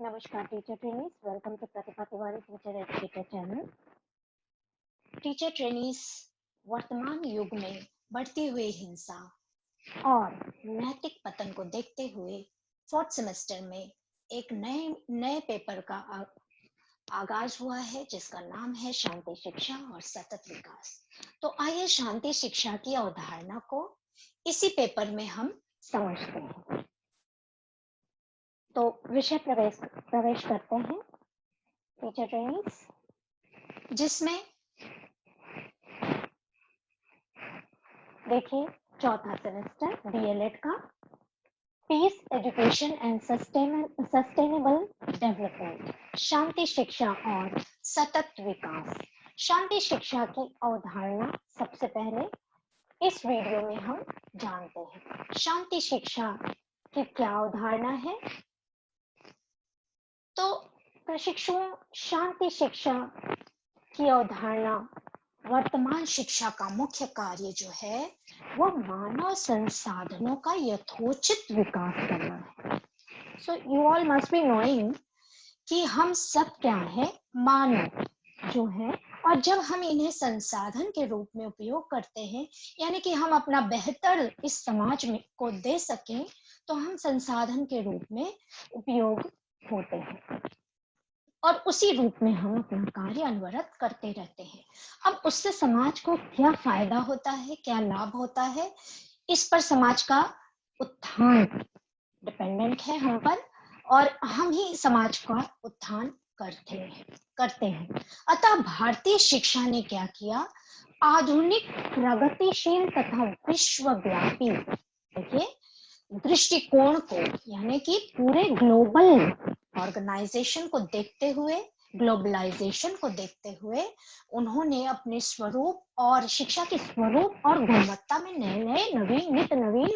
नमस्कार teacher trainees, welcome to Pratibha Tiwari teacher educator channel. Teacher trainees वर्तमान युग में बढ़ती हुई हिंसा और नैतिक पतन को देखते हुए फोर्थ सेमेस्टर में एक नए पेपर का आगाज हुआ है जिसका नाम है शांति शिक्षा और सतत विकास। तो आइए शांति शिक्षा की अवधारणा को इसी पेपर में हम समझते हैं। तो विषय प्रवेश करते हैं टीचर ट्रेनिंग्स, जिसमें देखिए चौथा सेमेस्टर डीएलएड का peace education and sustainable development, शांति शिक्षा और सतत विकास। शांति शिक्षा की अवधारणा सबसे पहले इस वीडियो में हम जानते हैं। शांति शिक्षा की क्या अवधारणा है? तो प्रशिक्षुओं, शांति शिक्षा की अवधारणा वर्तमान शिक्षा का मुख्य कार्य जो है वो मानव संसाधनों का यथोचित विकास करना है। So you all must be knowing कि हम सब क्या है, मानव जो है, और जब हम इन्हें संसाधन के रूप में उपयोग करते हैं, यानी कि हम अपना बेहतर इस समाज में को दे सकें, तो हम संसाधन के रूप में उपयोग होते हैं और उसी रूप में हम अपना कार्य अनवरत करते रहते हैं। अब उससे समाज को क्या फायदा होता है, क्या लाभ होता है, इस पर समाज का उत्थान डिपेंडेंट है हम पर, और हम ही समाज का उत्थान करते हैं। अतः भारतीय शिक्षा ने क्या किया, आधुनिक प्रगतिशील तथा विश्वव्यापी दृष्टिकोण को, यानी कि पूरे ग्लोबल ऑर्गेनाइजेशन को देखते हुए, ग्लोबलाइजेशन को देखते हुए, उन्होंने अपने स्वरूप और शिक्षा के स्वरूप और गुणवत्ता में नए नित्य नवीन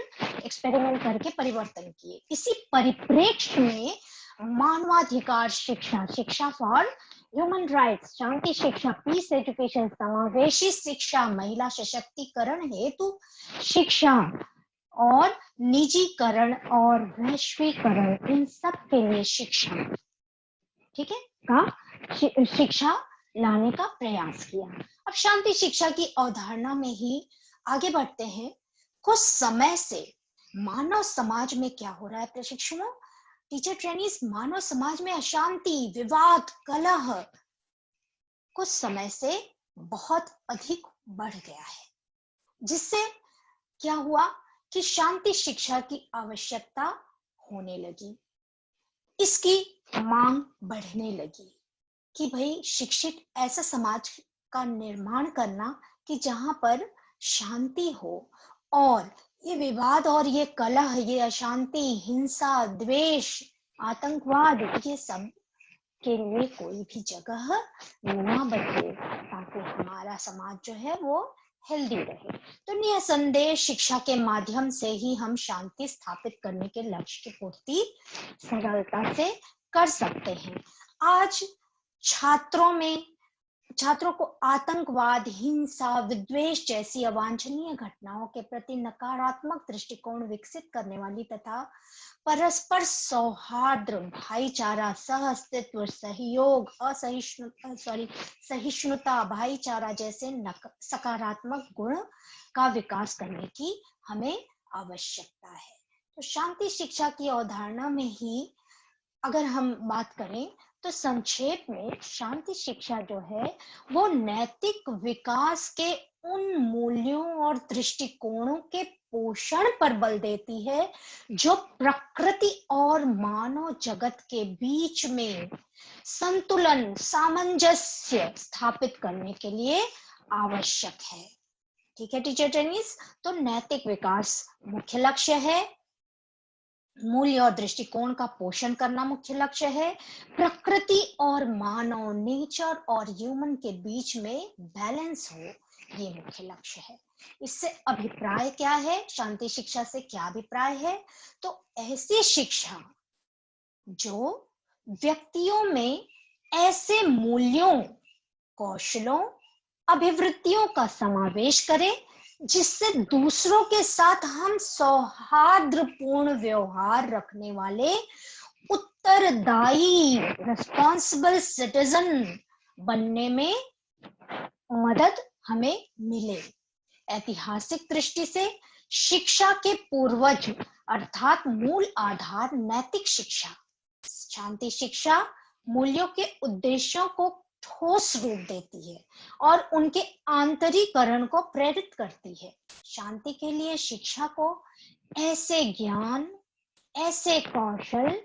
एक्सपेरिमेंट करके परिवर्तन किए। इसी परिप्रेक्ष्य में मानवाधिकार शिक्षा, शिक्षा फॉर ह्यूमन राइट्स, शांति शिक्षा, पीस एजुकेशन, समावेशी शिक्षा, महिला सशक्तिकरण हेतु शिक्षा और निजीकरण और वैश्वीकरण, इन सब के लिए शिक्षा, ठीक है, का शिक्षा लाने का प्रयास किया। अब शांति शिक्षा की अवधारणा में ही आगे बढ़ते हैं। कुछ समय से मानव समाज में क्या हो रहा है प्रशिक्षुओं, टीचर ट्रेनीज, मानव समाज में अशांति, विवाद, कलह कुछ समय से बहुत अधिक बढ़ गया है, जिससे क्या हुआ कि शांति शिक्षा की आवश्यकता होने लगी, इसकी मांग बढ़ने लगी कि भाई शिक्षित ऐसा समाज का निर्माण करना कि जहां पर शांति हो, और ये विवाद और ये कलह, ये अशांति, हिंसा, द्वेष, आतंकवाद, ये सब के लिए कोई भी जगह ना बचे, ताकि हमारा समाज जो है वो हेल्दी रहे। तो निसंदेह शिक्षा के माध्यम से ही हम शांति स्थापित करने के लक्ष्य की पूर्ति सरलता से कर सकते हैं। आज छात्रों को आतंकवाद, हिंसा, विद्वेष जैसी अवांछनीय घटनाओं के प्रति नकारात्मक दृष्टिकोण विकसित करने वाली तथा परस्पर सौहार्द, भाईचारा, सहअस्तित्व, सहयोग, सहिष्णुता, भाईचारा जैसे सकारात्मक गुण का विकास करने की हमें आवश्यकता है। तो शांति शिक्षा की अवधारणा में ही अगर हम बात करें तो संक्षेप में शांति शिक्षा जो है वो नैतिक विकास के उन मूल्यों और दृष्टिकोणों के पोषण पर बल देती है जो प्रकृति और मानव जगत के बीच में संतुलन, सामंजस्य स्थापित करने के लिए आवश्यक है। ठीक है टीचर ट्रेनीज, तो नैतिक विकास मुख्य लक्ष्य है, मूल्य और दृष्टिकोण का पोषण करना मुख्य लक्ष्य है, प्रकृति और मानव, नेचर और ह्यूमन के बीच में बैलेंस हो, ये मुख्य लक्ष्य है। इससे अभिप्राय क्या है, शांति शिक्षा से क्या अभिप्राय है, तो ऐसी शिक्षा जो व्यक्तियों में ऐसे मूल्यों, कौशलों, अभिवृत्तियों का समावेश करे जिससे दूसरों के साथ हम सौहार्दपूर्ण व्यवहार रखने वाले उत्तरदायी रिस्पॉन्सिबल सिटीजन बनने में मदद हमें मिले। ऐतिहासिक दृष्टि से शिक्षा के पूर्वज अर्थात मूल आधार नैतिक शिक्षा, शांति शिक्षा मूल्यों के उद्देश्यों को ठोस रूप देती है और उनके आंतरिकरण को प्रेरित करती है। शांति के लिए शिक्षा को ऐसे ज्ञान, ऐसे कौशल,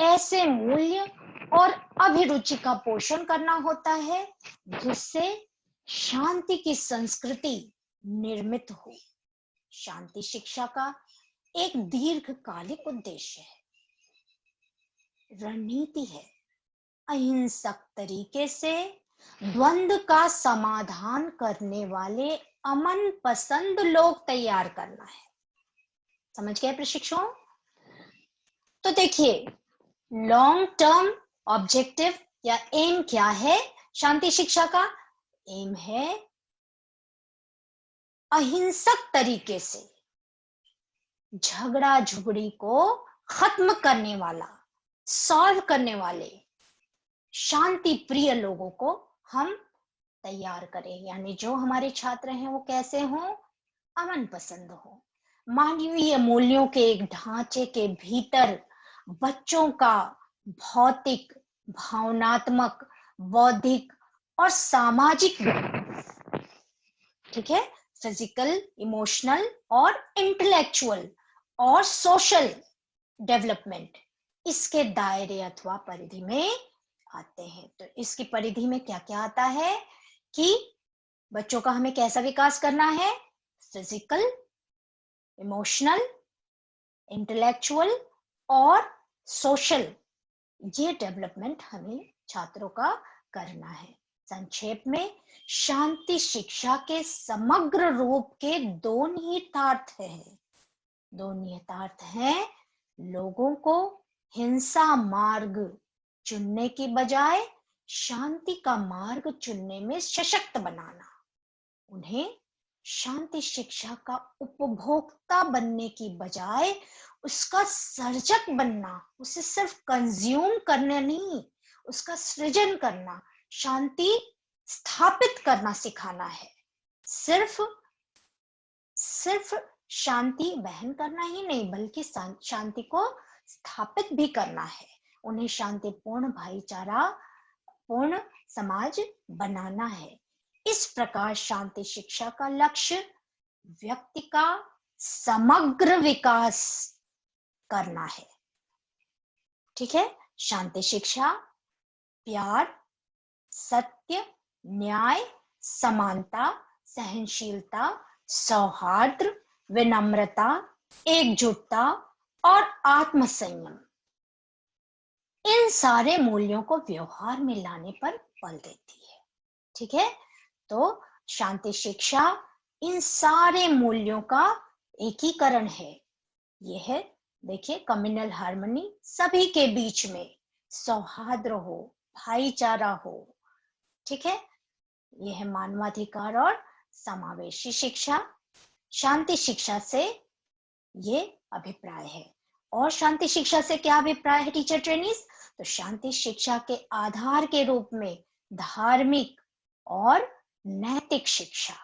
ऐसे मूल्य और अभिरुचि का पोषण करना होता है जिससे शांति की संस्कृति निर्मित हो। शांति शिक्षा का एक दीर्घकालिक उद्देश्य है, रणनीति है, अहिंसक तरीके से द्वंद्व का समाधान करने वाले अमन पसंद लोग तैयार करना है। समझ गए प्रशिक्षुओं? तो देखिए, लॉन्ग टर्म ऑब्जेक्टिव या एम क्या है शांति शिक्षा का? एम है अहिंसक तरीके से झगड़ा झुगड़ी को खत्म करने वाला, सॉल्व करने वाले शांति प्रिय लोगों को हम तैयार करें। यानी जो हमारे छात्र हैं वो कैसे हों? अमन पसंद हो, मानवीय मूल्यों के एक ढांचे के भीतर बच्चों का भौतिक, भावनात्मक, बौद्धिक और सामाजिक, ठीक है, फिजिकल, इमोशनल और इंटेलेक्चुअल और सोशल डेवलपमेंट इसके दायरे अथवा परिधि में आते हैं। तो इसकी परिधि में क्या क्या आता है कि बच्चों का हमें कैसा विकास करना है? फिजिकल, इमोशनल, इंटेलेक्चुअल और सोशल, ये डेवलपमेंट हमें छात्रों का करना है। संक्षेप में शांति शिक्षा के समग्र रूप के दो निहितार्थ हैं। दो निहितार्थ हैं लोगों को हिंसा मार्ग चुनने की बजाय शांति का मार्ग चुनने में सशक्त बनाना, उन्हें शांति शिक्षा का उपभोक्ता बनने की बजाय उसका सर्जक बनना, उसे सिर्फ कंज्यूम करना नहीं, उसका सृजन करना, शांति स्थापित करना सिखाना है। सिर्फ शांति बहन करना ही नहीं बल्कि शांति को स्थापित भी करना है। उन्हें शांतिपूर्ण, भाईचारा पूर्ण समाज बनाना है। इस प्रकार शांति शिक्षा का लक्ष्य व्यक्ति का समग्र विकास करना है। ठीक है, शांति शिक्षा प्यार, सत्य, न्याय, समानता, सहनशीलता, सौहार्द, विनम्रता, एकजुटता और आत्मसंयम, इन सारे मूल्यों को व्यवहार में लाने पर बल देती है। ठीक है, तो शांति शिक्षा इन सारे मूल्यों का एकीकरण है। यह है, देखिए, कम्युनल हार्मनी, सभी के बीच में सौहार्द हो, भाईचारा हो। ठीक है, यह है मानवाधिकार और समावेशी शिक्षा। शांति शिक्षा से ये अभिप्राय है। और शांति शिक्षा से क्या अभिप्राय है टीचर ट्रेनीज? तो शांति शिक्षा के आधार के रूप में धार्मिक और नैतिक शिक्षा,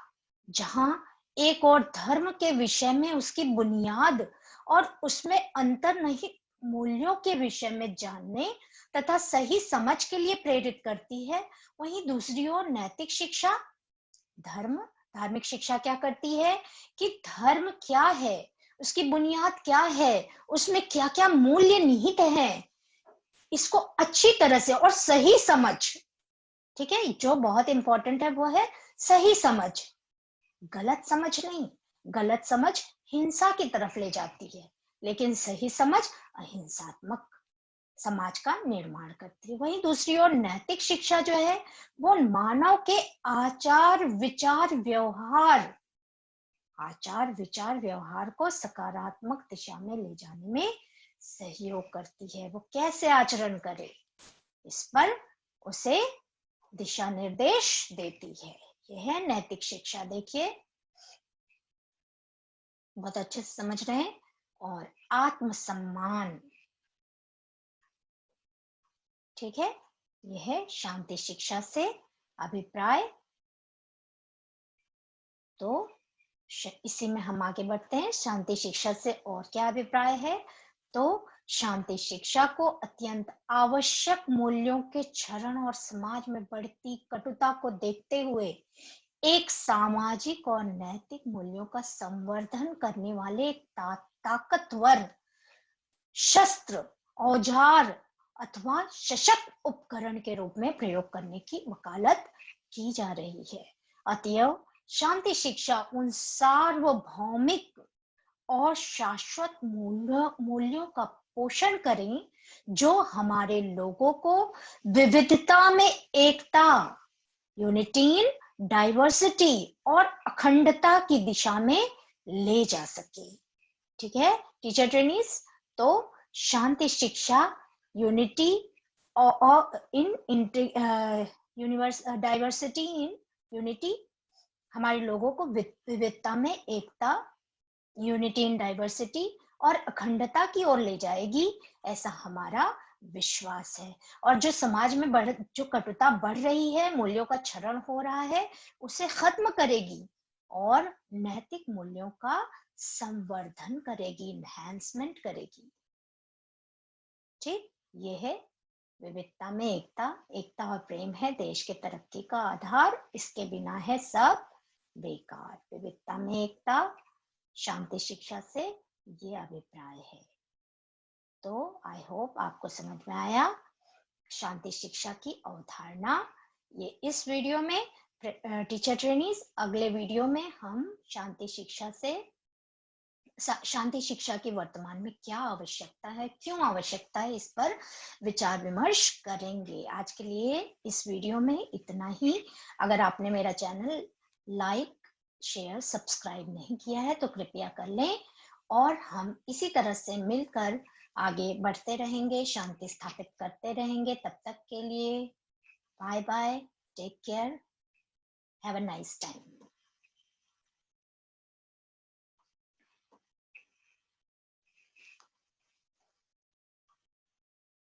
जहां एक और धर्म के विषय में उसकी बुनियाद और उसमें अंतर नहीं, मूल्यों के विषय में जानने तथा सही समझ के लिए प्रेरित करती है, वहीं दूसरी ओर नैतिक शिक्षा धार्मिक शिक्षा क्या करती है कि धर्म क्या है, उसकी बुनियाद क्या है, उसमें क्या क्या मूल्य निहित हैं, इसको अच्छी तरह से और सही समझ, ठीक है, जो बहुत इंपॉर्टेंट है वो है सही समझ, गलत समझ नहीं। गलत समझ हिंसा की तरफ ले जाती है, लेकिन सही समझ अहिंसात्मक समाज का निर्माण करती है। वहीं दूसरी ओर नैतिक शिक्षा जो है वो मानव के आचार विचार व्यवहार को सकारात्मक दिशा में ले जाने में सहयोग करती है। वो कैसे आचरण करे, इस पर उसे दिशा निर्देश देती है। यह है नैतिक शिक्षा। देखिए, बहुत अच्छे से समझ रहे हैं। और आत्मसम्मान, ठीक है, यह है शांति शिक्षा से अभिप्राय। तो इसी में हम आगे बढ़ते हैं। शांति शिक्षा से और क्या अभिप्राय है? तो शांति शिक्षा को अत्यंत आवश्यक मूल्यों के क्षरण और समाज में बढ़ती कटुता को देखते हुए एक सामाजिक और नैतिक मूल्यों का संवर्धन करने वाले एक ताकतवर शस्त्र, औजार अथवा सशक्त उपकरण के रूप में प्रयोग करने की वकालत की जा रही है। अतएव शांति शिक्षा उन सार्वभौमिक और शाश्वत मूल्यों का पोषण करें जो हमारे लोगों को विविधता में एकता, यूनिटी इन डाइवर्सिटी और अखंडता की दिशा में ले जा सके। ठीक है टीचर ट्रेनीज, तो शांति शिक्षा unity in universe diversity in unity, हमारे लोगों को विविधता में एकता, यूनिटी इन डाइवर्सिटी और अखंडता की ओर ले जाएगी, ऐसा हमारा विश्वास है। और जो समाज में जो कटुता बढ़ रही है, मूल्यों का क्षरण हो रहा है, उसे खत्म करेगी और नैतिक मूल्यों का संवर्धन करेगी, एनहांसमेंट करेगी। ठीक, ये है विविधता में एकता। एकता और प्रेम है देश के तरक्की का आधार, इसके बिना है सब बेकार। विविधता में एकता, शांति शिक्षा से ये अभिप्राय है। तो आई होप आपको समझ में आया शांति शिक्षा की अवधारणा। ये इस वीडियो में टीचर ट्रेनीज, अगले वीडियो में हम शांति शिक्षा की वर्तमान में क्या आवश्यकता है, क्यों आवश्यकता है, इस पर विचार विमर्श करेंगे। आज के लिए इस वीडियो में इतना ही। अगर आपने मेरा चैनल लाइक, शेयर, सब्सक्राइब नहीं किया है तो कृपया कर लें और हम इसी तरह से मिलकर आगे बढ़ते रहेंगे, शांति स्थापित करते रहेंगे। तब तक के लिए bye bye, take care, have a nice time.